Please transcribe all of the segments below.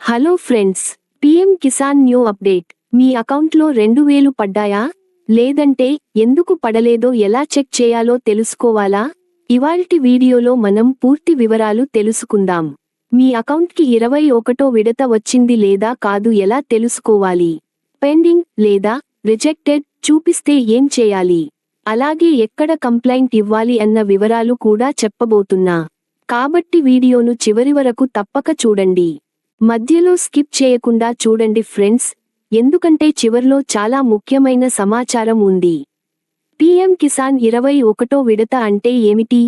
Hello friends, PM Kisan new update. మీ అకౌంట్లో 2000 పడ్డాయా? లేదంటే ఎందుకు పడలేదో ఎలా చెక్ చేయాలో తెలుసుకోవాలా? ఇవాల్టి వీడియోలో మనం పూర్తి వివరాలు తెలుసుకుందాం. మీ అకౌంట్కి 21వ విడత వచ్చింది లేదా కాదు ఎలా తెలుసుకోవాలి? పెండింగ్ లేదా రిజెక్టెడ్ చూపిస్తే ఏం చేయాలి? అలాగే ఎక్కడ కంప్లైంట్ ఇవ్వాలి అన్న వివరాలు కూడా చెప్పబోతున్నా. కాబట్టి వీడియోను చివరి వరకు తప్పక చూడండి. మధ్యలో స్కిప్ చేయకుండా చూడండి ఫ్రెండ్స్, ఎందుకంటే చివర్లో చాలా ముఖ్యమైన సమాచారం ఉంది. పీఎం కిసాన్ 21వ విడత అంటే ఏమిటి?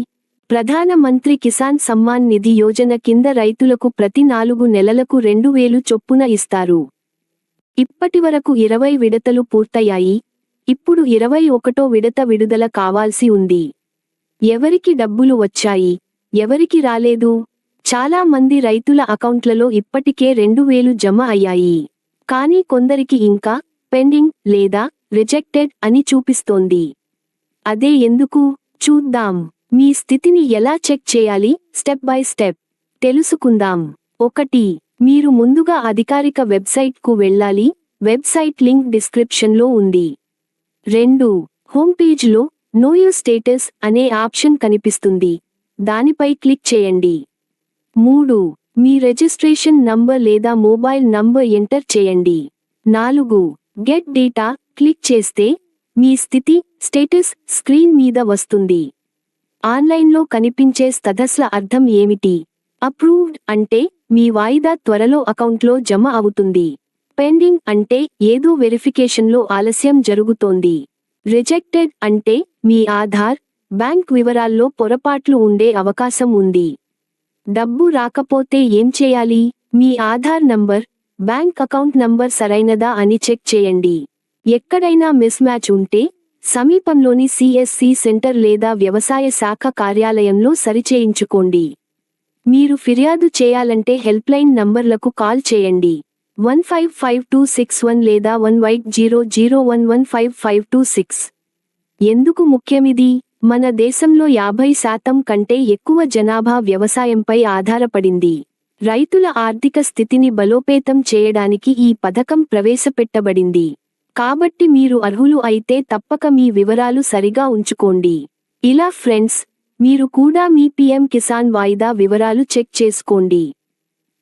ప్రధాన మంత్రి కిసాన్ సమ్మాన్ నిధి యోజన కింద రైతులకు ప్రతి 4 నెలలకు 2000 చొప్పున ఇస్తారు. ఇప్పటివరకు 20 విడతలు పూర్తయ్యాయి. ఇప్పుడు 21వ విడత విడుదల కావాల్సి ఉంది. ఎవరికి డబ్బులు వచ్చాయి, ఎవరికి రాలేదు? చాలా మంది రైతుల అకౌంట్లలో ఇప్పటికే 2000 జమ అయ్యాయి. కానీ కొందరికి ఇంకా పెండింగ్ లేదా రిజెక్టెడ్ అని చూపిస్తోంది. అదే ఎందుకు? చూద్దాం. మీ స్థితిని ఎలా చెక్ చేయాలి స్టెప్ బై స్టెప్ తెలుసుకుందాం. 1. మీరు ముందుగా అధికారిక వెబ్సైట్కు వెళ్ళాలి. వెబ్సైట్ లింక్ డిస్క్రిప్షన్లో ఉంది. 2. హోమ్ పేజ్లో నో యువర్ స్టేటస్ అనే ఆప్షన్ కనిపిస్తుంది. దానిపై క్లిక్ చేయండి. 3. మీ రిజిస్ట్రేషన్ నంబర్ లేదా మొబైల్ నంబర్ ఎంటర్ చేయండి. 4. గెట్ డేటా క్లిక్ చేస్తే మీ స్థితి స్టేటస్ స్క్రీన్ మీద వస్తుంది. ఆన్లైన్లో కనిపించే స్టేటస్ల అర్థం ఏమిటి? అప్రూవ్డ్ అంటే మీ వాయిదా త్వరలో అకౌంట్లో జమ అవుతుంది. పెండింగ్ అంటే ఏదో వెరిఫికేషన్లో ఆలస్యం జరుగుతోంది. రిజెక్టెడ్ అంటే మీ ఆధార్, బ్యాంక్ వివరాల్లో పొరపాట్లు ఉండే అవకాశం ఉంది. డబ్బు రాకపోతే ఏం చేయాలి? మీ Aadhaar number, bank account number సరైనదా అని చెక్ చేయండి. ఎక్కడైనా మిస్ మ్యాచ్ ఉంటే సమీపంలోని సిఎస్సి సెంటర్ లేదా వ్యవసాయ శాఖ కార్యాలయంలో సరిచేయించుకోండి. మీరు ఫిర్యాదు చేయాలంటే హెల్ప్లైన్ నంబర్లకు కాల్ చేయండి. 155261 లేదా 1800115526. ఎందుకు ముఖ్యమిది? మన దేశంలో 50% కంటే ఎక్కువ జనాభా వ్యవసాయంపై ఆధారపడింది. రైతుల ఆర్థిక స్థితిని బలోపేతం చేయడానికి ఈ పథకం ప్రవేశపెట్టబడింది. కాబట్టి మీరు అర్హులు అయితే తప్పక మీ వివరాలు సరిగా ఉంచుకోండి. ఇలా ఫ్రెండ్స్, మీరు కూడా మీ పీఎం కిసాన్ వాయిదా వివరాలు చెక్ చేసుకోండి.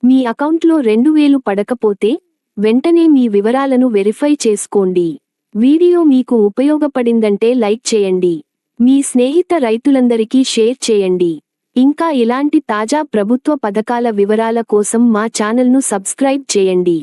మీ అకౌంట్లో 2000 పడకపోతే వెంటనే మీ వివరాలను వెరిఫై చేసుకోండి. వీడియో మీకు ఉపయోగపడిందంటే లైక్ చేయండి. మీ స్నేహిత రైతులందరికీ షేర్ చేయండి. ఇంకా ఇలాంటి తాజా ప్రభుత్వ పథకాల వివరాల కోసం మా ఛానల్ను సబ్స్క్రైబ్ చేయండి.